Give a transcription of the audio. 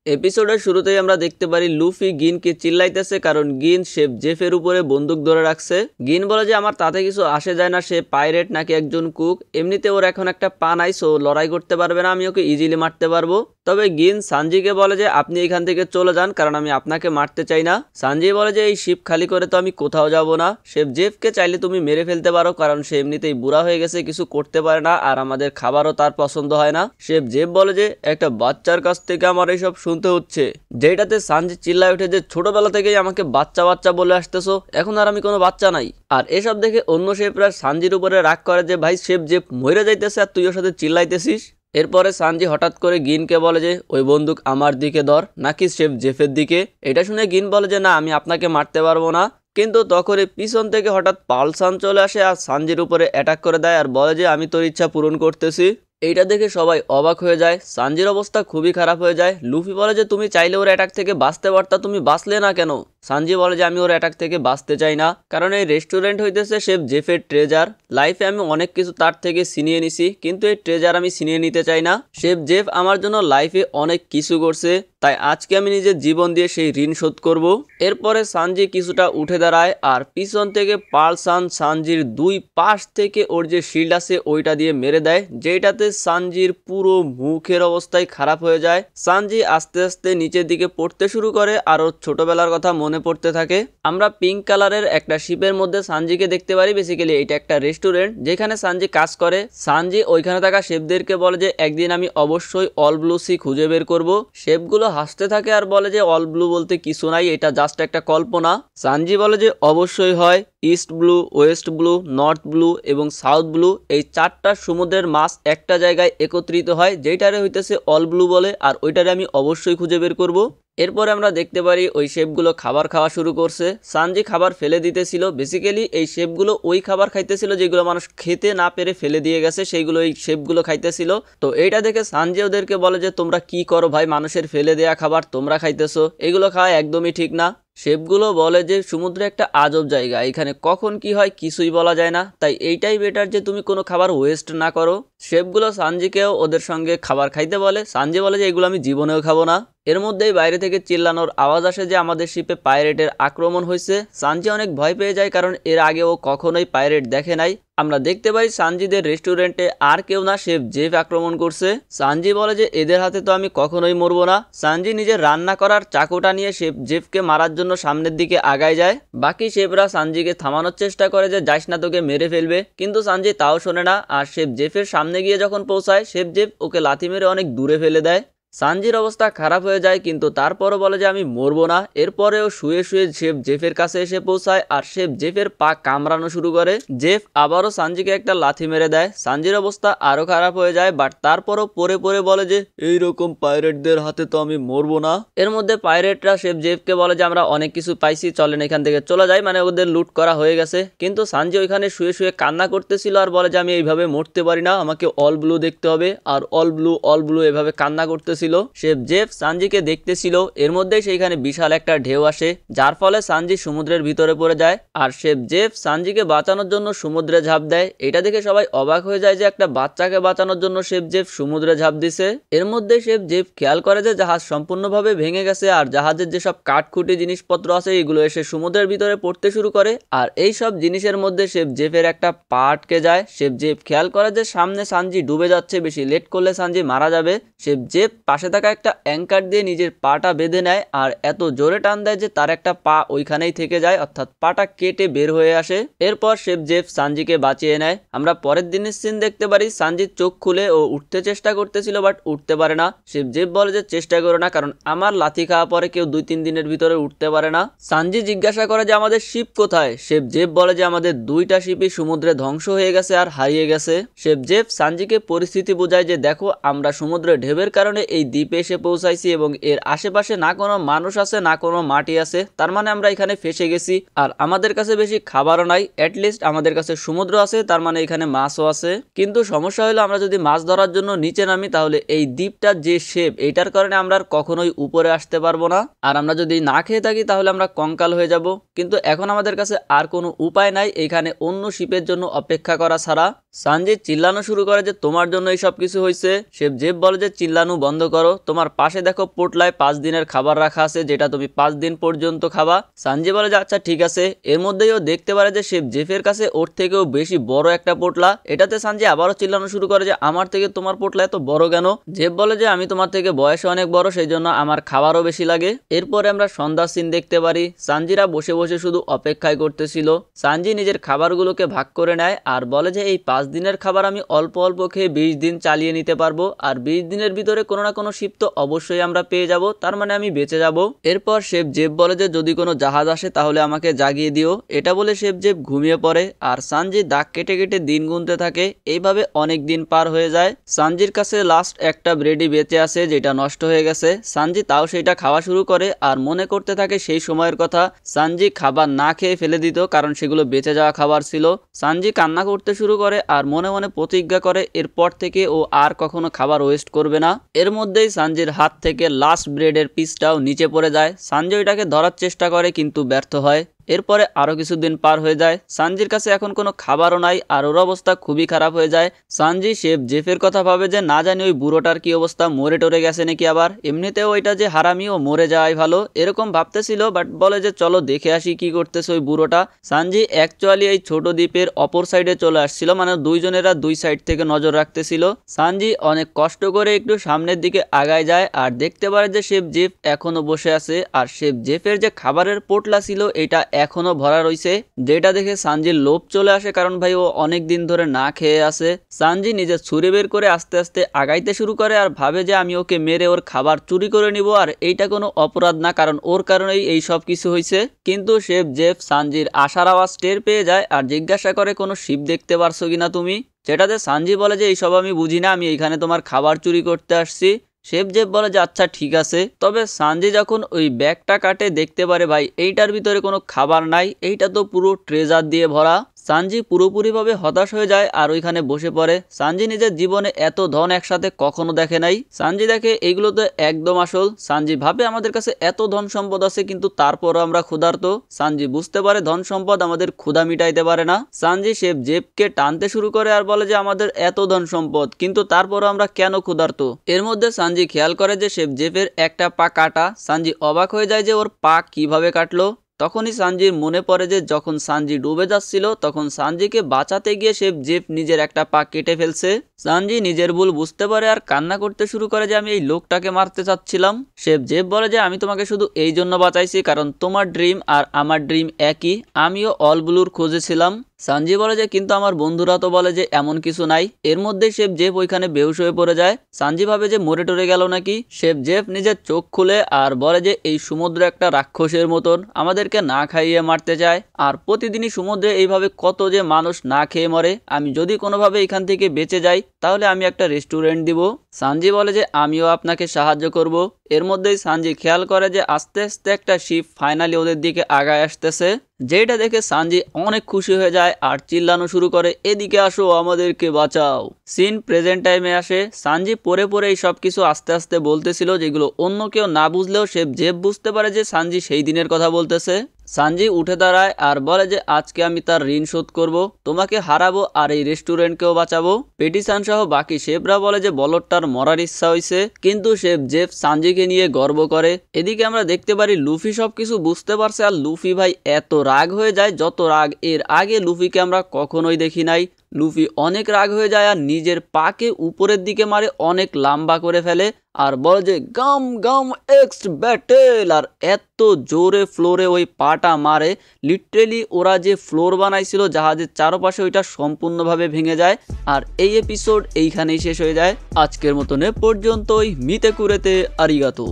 এপিসোডের শুরুতেই আমরা দেখতে পারি লুফি গিনকে চিল্লাইতেছে কারণ গিন শেফ জেফের উপরে বন্দুক ধরে রাখছে। গিন বলে যে আমার তাতে কিছু আসে যায় না, সে পাইরেট নাকি একজন কুক, এমনিতে ওর এখন একটা পা নাই, সো লড়াই করতে পারবে না, আমি ওকে ইজিলি মারতে পারবো। তবে গিন সানজিকে বলে যে আপনি এখান থেকে চলে যান কারণ আমি আপনাকে মারতে চাই না। সানজি বলে যে এই শিপ খালি করে তো আমি কোথাও যাব না। শেফ জেফকে চাইলে তুমি মেরে ফেলতে পারো কারণ সে এমনিতেই বুড়া হয়ে গেছে, কিছু করতে পারে না, আর আমাদের খাবারও তার পছন্দ হয় না। শেফ জেফ বলে যে একটা বাচ্চার কাছ থেকে আমার এইসব শুনতে হচ্ছে, যেটাতে সানজি চিল্লায় ওঠে যে ছোটবেলা থেকেই আমাকে বাচ্চা বাচ্চা বলে আসতেছো, এখন আর আমি কোনো বাচ্চা নাই। আর এসব দেখে অন্য শেফরা সানজির উপরে রাগ করে যে ভাই শেফ জেফ মরে যাইতেছে আর তুই ওর সাথে চিল্লাইতেছিস। এরপরে সানজি হঠাৎ করে গিনকে বলে যে ওই বন্দুক আমার দিকে ধর নাকি শেফ জেফের দিকে। এটা শুনে গিন বলে যে না, আমি আপনাকে মারতে পারবো না। কিন্তু তখনই পিছন থেকে হঠাৎ পালসান চলে আসে আর সানজির উপরে অ্যাটাক করে দেয় আর বলে যে আমি তোর ইচ্ছা পূরণ করতেছি। এইটা দেখে সবাই অবাক হয়ে যায়, সানজির অবস্থা খুবই খারাপ হয়ে যায়। লুফি বলে যে তুমি চাইলে ওর অ্যাটাক থেকে বাঁচতে পারতা, তুমি বাঁচলে না কেন? সানজি বলে যে আমি ওর অ্যাটাক থেকে বাঁচতে চাই না কারণ এই রেস্টুরেন্ট হইতেছে শেফ জেফের ট্রেজার। লাইফে আমি অনেক কিছু তার থেকে ছিনিয়ে নিছি, কিন্তু এই ট্রেজার আমি ছিনিয়ে নিতে চাই না। শেফ জেফ আমার জন্য লাইফে অনেক কিছু করছে, তাই আজকে আমি নিজের জীবন দিয়ে সেই ঋণ শোধ করব। এরপরে সানজি কিছুটা উঠে দাঁড়ায় আর পিছন থেকে পালসান সানজির দুই পাশ থেকে ওর যে শিল্ড আছে ওইটা দিয়ে মেরে দেয়, যেটাতে সানজির পুরো মুখের অবস্থাই খারাপ হয়ে যায়। সানজি আস্তে আস্তে নিচের দিকে পড়তে শুরু করে আর ওর ছোটবেলার কথা মনে পড়তে থাকে। আমরা পিঙ্ক কালারের একটা শিপের মধ্যে সানজিকে দেখতে পারি। বেসিক্যালি এটা একটা রেস্টুরেন্ট যেখানে সানজি কাজ করে। সানজি ওইখানে থাকা শেফদেরকে বলে যে একদিন আমি অবশ্যই অল ব্লু সি খুঁজে বের করব। শেফগুলো হাসতে থাকে আর বলে যে অল ব্লু বলতে কিছু নাই, এটা জাস্ট একটা কল্পনা। সানজি বলে যে অবশ্যই হয়, east blue, West blue, north blue এবং সাউথ ব্লু, এই চারটা সমুদ্রের মাছ একটা জায়গায় একত্রিত হয় যেটারে হইতেছে অল ব্লু বলে, আর ওইটারে আমি অবশ্যই খুঁজে বের করব। এরপরে আমরা দেখতে পারি ওই শেফগুলো খাবার খাওয়া শুরু করছে। সানজি খাবার ফেলে দিতেছিল, বেসিক্যালি এই শেফগুলো ওই খাবার খাইতেছিল যেগুলো মানুষ খেতে না পেরে ফেলে দিয়ে গেছে, সেইগুলো এই শেফগুলো খাইতেছিল। তো এইটা দেখে সানজি ওদেরকে বলে যে তোমরা কি করো ভাই, মানুষের ফেলে দেয়া খাবার তোমরা খাইতেছো, এগুলো খাওয়া একদমই ঠিক না। শেফগুলো বলে যে সমুদ্রে একটা আজব জায়গা, এখানে কখন কি হয় কিছুই বলা যায় না, তাই এইটাই বেটার যে তুমি কোনো খাবার ওয়েস্ট না করো। শেফগুলো সানজিকেও ওদের সঙ্গে খাবার খাইতে বলে। সানজি বলে যে এগুলো আমি জীবনেও খাবো না। এর মধ্যেই বাইরে থেকে চিল্লানোর আওয়াজ আসে যে আমাদের শিপে পাইরেটের আক্রমণ হয়েছে। সানজি অনেক ভয় পেয়ে যায় কারণ এর আগে ও কখনোই পাইরেট দেখে নাই। আমরা দেখতে পাই সানজিদের রেস্টুরেন্টে আর কেউ না, শেফ জেফ আক্রমণ করছে। সানজি বলে যে এদের হাতে তো আমি কখনোই মরবো না। সানজি নিজের রান্না করার চাকুটা নিয়ে শেফ জেফকে মারার জন্য সামনের দিকে আগায় যায়। বাকি শেফরা সানজিকে থামানোর চেষ্টা করে যে যাইস না, তোকে মেরে ফেলবে, কিন্তু সানজি তাও শোনে না। আর শেফ জেফের সামনে গিয়ে যখন পৌঁছায় শেফ জেফ ওকে লাথি মেরে অনেক দূরে ফেলে দেয়। সানজির অবস্থা খারাপ হয়ে যায় কিন্তু তারপরও বলে যে আমি মরবো না। এরপরেও শুয়ে শুয়ে শেফ জেফের কাছে এসে পৌঁছায় আর শেফ জেফের পা কামড়ানো শুরু করে। জেফ আবারও সানজিকে একটা লাথি মেরে দেয়। সানজির অবস্থা আরো খারাপ হয়ে যায়, বাট তারপরও পরে পরে বলে যে এইরকম পাইরেটদের হাতে তো আমি মরবো না। এর মধ্যে পাইরেটরা শেফ জেফকে বলে যে আমরা অনেক কিছু পাইছি, চলেন এখান থেকে চলে যাই, মানে ওদের লুট করা হয়ে গেছে। কিন্তু সানজি ওইখানে শুয়ে শুয়ে কান্না করতেছিল আর বলে যে আমি এইভাবে মরতে পারি না, আমাকে অল ব্লু দেখতে হবে। আর অল ব্লু এভাবে কান্না করতেছিল। শেফ জেফ সানজিকে দেখতেছিল, এর মধ্যেই সেইখানে বিশাল একটা ঢেউ আসে যার ফলে সানজি সমুদ্রের ভিতরে পড়ে যায়। আর শেফ জেফ সানজিকে বাঁচানোর জন্য সমুদ্রে ঝাঁপ দেয়। এটা দেখে সবাই অবাক হয়ে যায় যে একটা বাচ্চাকে বাঁচানোর জন্য শেফ জেফ সমুদ্রে ঝাঁপ দিছে। এর মধ্যে শেফ জেফ খেয়াল করে যে জাহাজ সম্পূর্ণভাবে ভেঙে গেছে আর জাহাজের যেসব কাঠখুঁটি জিনিসপত্র আছে এগুলো এসে সমুদ্রের ভিতরে পড়তে শুরু করে। আর এই সব জিনিসের মধ্যে শেফ জেফের একটা পা আটকে যায়। শেফ জেফ খেয়াল করে যে সামনে সানজি ডুবে যাচ্ছে, বেশি লেট করলে সানজি মারা যাবে। শেফ জেফ পাশে থাকা একটা অ্যাঙ্কার দিয়ে নিজের পাটা বেঁধে নেয় আর এত জোরে টান দেয় যে তার একটা পা ওইখানেই থেকে যায়, অর্থাৎ পাটা কেটে বের হয়ে আসে। এরপর শেফ জেফ সানজিকে বাঁচিয়ে নেয়। আমরা পরের দিনের সিন দেখতে পারি সানজির চোখ খুলে ও উঠতে চেষ্টা করতেছিল বাট উঠতে পারে না। শেফ জেফ বলে যে চেষ্টা করো না, কারণ আমার লাথি খাওয়া পরে কেউ 2-3 দিনের ভিতরে উঠতে পারে না। সানজি জিজ্ঞাসা করে যে আমাদের শিপ কোথায়। শেফ জেফ বলে যে আমাদের 2টা শিপই সমুদ্রে ধ্বংস হয়ে গেছে আর হারিয়ে গেছে। শেফ জেফ সানজিকে পরিস্থিতি বোঝায় যে দেখো আমরা সমুদ্রে ঢেউয়ের কারণে এই দ্বীপে এসে পৌঁছাইছি এবং এর আশেপাশে না কোনো মানুষ আছে না কোনো মাটি আছে, তার মানে আমরা এখানে ফেসে গেছি। আর আমাদের কাছে বেশি খাবারও নাই, অ্যাটলিস্ট আমাদের কাছে সমুদ্র আছে, তার মানে এখানে মাছও আছে। কিন্তু সমস্যা হলো আমরা যদি মাছ ধরার জন্য নিচে নামি তাহলে এই দ্বীপটার যে শেপ এইটার কারণে আমরা আর কখনোই উপরে আসতে পারবো না। আর আমরা যদি না খেয়ে থাকি তাহলে আমরা কঙ্কাল হয়ে যাব। কিন্তু এখন আমাদের কাছে আর কোনো উপায় নাই এখানে অন্য শিপের জন্য অপেক্ষা করা ছাড়া। সানজি চিল্লানো শুরু করে যে তোমার জন্য এই সব কিছু হয়েছে। শেফ জেফ বলে যে চিল্লানো বন্ধ করো, তোমার পাশে দেখো পোটলায় 5 দিনের খাবার রাখা আছে যেটা তুমি 5 দিন পর্যন্ত খাবা। সানজি বলে যে আচ্ছা ঠিক আছে। এর মধ্যেই ও দেখতে পারে যে শেফ জেফের কাছে ওর থেকেও বেশি বড় একটা পোটলা। এটাতে সানজি আবারও চিল্লানো শুরু করে যে আমার থেকে তোমার পোটলা এত বড় কেন? জেফ বলে যে আমি তোমার থেকে বয়সে অনেক বড়, সেই জন্য আমার খাবারও বেশি লাগে। এরপরে আমরা সন্ধ্যা সিন দেখতে পারি। সানজিরা বসে বসে শুধু অপেক্ষায় করতেছিল। সানজি নিজের খাবারগুলোকে ভাগ করে নেয় আর বলে যে এই 5 দিনের খাবার আমি অল্প অল্প খেয়ে 20 দিন চালিয়ে নিতে পারবো, আর 20 দিনের ভিতরে কোনো না কোনো শিপ তো অবশ্যই আমরা পেয়ে যাব, তার মানে আমি বেঁচে যাব। এরপর শেফ জেফ বলে যে যদি কোনো জাহাজ আসে তাহলে আমাকে জাগিয়ে দিও। এটা বলে শেফ জেফ ঘুমিয়ে পড়ে আর সানজি দাগ কেটে কেটে দিন গুনতে থাকে। এইভাবে অনেক দিন পার হয়ে যায়। সানজির কাছে লাস্ট একটা ব্রেডই বেঁচে আছে যেটা নষ্ট হয়ে গেছে। সানজি তাও সেটা খাওয়া শুরু করে আর মনে করতে থাকে সেই সময়ের কথা। সানজি খাবার না খেয়ে ফেলে দিত কারণ সেগুলো বেঁচে যাওয়া খাবার ছিল। সানজি কান্না করতে শুরু করে আর মনে মনে প্রতিজ্ঞা করে এরপর থেকে ও আর কখনো খাবার ওয়েস্ট করবে না। এর মধ্যেই সানজির হাত থেকে লাস্ট ব্রেডের পিসটাও নিচে পড়ে যায়। সানজি ওইটাকে ধরার চেষ্টা করে কিন্তু ব্যর্থ হয়। এরপরে আরো কিছুদিন পার হয়ে যায়। সানজির কাছে এখন কোনো খাবারও নাই আর ওর অবস্থা খুবই খারাপ হয়ে যায়। সানজি শেফ জেফের কথা ভাবে যে না জানি ওই বুড়োটার কি অবস্থা, মরে টরে গেছে নাকি, আবার এমনিতেও ওইটা যে হারামি ও মরে যাওয়াই ভালো এরকম ভাবতেছিল। বাট বলে যে চলো দেখে আসি কি করতেছে ওই বুড়োটা। সানজি অ্যাকচুয়ালি এই ছোট দ্বীপের অপর সাইডে চলে আসছিল, মানে দুইজনেরা দুই সাইড থেকে নজর রাখতেছিল। সানজি অনেক কষ্ট করে একটু সামনের দিকে আগায় যায় আর দেখতে পারে যে শেফ জেফ এখনো বসে আছে আর শেফ জেফের যে খাবারের পোটলা ছিল এটা এখনো ভরা রয়েছে, যেটা দেখে সানজির লোভ চলে আসে কারণ ভাই ও অনেক দিন ধরে না খেয়ে আছে। সানজি নিজের ছুরি বের করে আস্তে আস্তে আগাইতে শুরু করে আর ভাবে যে আমি ওকে মেরে ওর খাবার চুরি করে নিব আর এইটা কোনো অপরাধ না কারণ ওর কারণেই এই সব কিছু হয়েছে। কিন্তু শেফ জেফ সানজির আশার আওয়াজ টের পেয়ে যায় আর জিজ্ঞাসা করে কোনো শিপ দেখতে পারছো কিনা তুমি, যেটাতে সানজি বলে যে এইসব আমি বুঝি না, আমি এইখানে তোমার খাবার চুরি করতে আসছি। শেফ জেফ বলে যে আচ্ছা ঠিক আছে। তবে সানজি যখন ওই ব্যাগটা কাটে দেখতে পারে ভাই এইটার ভিতরে কোনো খাবার নাই, এইটা তো পুরো ট্রেজার দিয়ে ভরা। সানজি পুরোপুরিভাবে হতাশ হয়ে যায় আর ওইখানে বসে পড়ে। সানজি নিজের জীবনে এত ধন একসাথে কখনো দেখে নাই। সানজি দেখে এইগুলো তো একদম আসল। সানজি ভাবে আমাদের কাছে এত ধন সম্পদ আছে কিন্তু তারপরও আমরা ক্ষুধার্ত। সানজি বুঝতে পারে ধন সম্পদ আমাদের ক্ষুধা মিটাইতে পারে না। সানজি শেফ জেফকে টানতে শুরু করে আর বলে যে আমাদের এত ধন সম্পদ কিন্তু তারপরও আমরা কেন ক্ষুধার্ত। এর মধ্যে সানজি খেয়াল করে যে শেফ জেফের একটা পা কাটা। সানজি অবাক হয়ে যায় যে ওর পা কিভাবে কাটলো। তখনই সানজির মনে পড়ে যে যখন সানজি ডুবে যাচ্ছিল তখন সানজিকে বাঁচাতে গিয়ে শেফ জেফ নিজের একটা পা কেটে ফেলছে। সানজি নিজের ভুল বুঝতে পারে আর কান্না করতে শুরু করে যে আমি এই লোকটাকে মারতে চাচ্ছিলাম। শেফ জেফ বলে যে আমি তোমাকে শুধু এই জন্য বাঁচাইছি কারণ তোমার ড্রিম আর আমার ড্রিম একই, আমিও অল ব্লুর খোঁজে ছিলাম। সানজি বলে যে কিন্তু আমার বন্ধুরা তো বলে যে এমন কিছু নাই। এর মধ্যে শেফ জেফ ওইখানে বেহুশ হয়ে পড়ে যায়। সানজি ভাবে যে মরে টরে গেল নাকি। শেফ জেফ নিজের চোখ খুলে আর বলে যে এই সমুদ্র একটা রাক্ষসের মতন, আমাদেরকে না খাইয়ে মারতে চায় আর প্রতিদিনই সমুদ্রে এইভাবে কত যে মানুষ না খেয়ে মরে। আমি যদি কোনোভাবে এখান থেকে বেঁচে যাই তাহলে আমি একটা রেস্টুরেন্ট দিব। সানজি বলে যে আমিও আপনাকে সাহায্য করব। এর মধ্যেই সানজি খেয়াল করে যে আস্তে আস্তে একটা শিপ ফাইনালি ওদের দিকে আগায় আসতেছে, যেটা দেখে সানজি অনেক খুশি হয়ে যায় আর চিল্লানো শুরু করে এদিকে আসো আমাদেরকে বাঁচাও। সিন প্রেজেন্ট টাইমে আসে। সানজি পরে পরে এই সব কিছু আস্তে আস্তে বলতেছিল যেগুলো অন্য কেউ না বুঝলেও শেফ জেফ বুঝতে পারে যে সানজি সেই দিনের কথা বলতেছে। সানজি উঠে দাঁড়ায় আর বলে যে আজকে আমি তার ঋণ শোধ করব, তোমাকে হারাবো আর এই রেস্টুরেন্টকেও বাঁচাবো। পেটিসান সহ বাকি শেফরা বলে যে বলদটার মরার ইচ্ছা হয়েছে, কিন্তু শেফ জেফ সানজিকে নিয়ে গর্ব করে। এদিকে আমরা দেখতে পারি লুফি সবকিছু বুঝতে পারছে আর লুফি ভাই এত রাগ হয়ে যায়, যত রাগ এর আগে লুফিকে আমরা কখনোই দেখি নাই। লুফি অনেক রাগ হয়ে যায় আর নিজের পাকে উপরের দিকে মারে, অনেক লম্বা করে ফেলে আর বলে যে গাম গাম এক্স ব্যাটেল, আর এত জোরে ফ্লোরে ওই পাটা মারে লিটারেলি ওরা যে ফ্লোর বানাইছিল জাহাজের চারপাশে ওইটা সম্পূর্ণভাবে ভেঙে যায়। আর এই এপিসোড এইখানেই শেষ হয়ে যায়। আজকের মতন এ পর্যন্তই। মিতে কুরেতে আরিগাতো।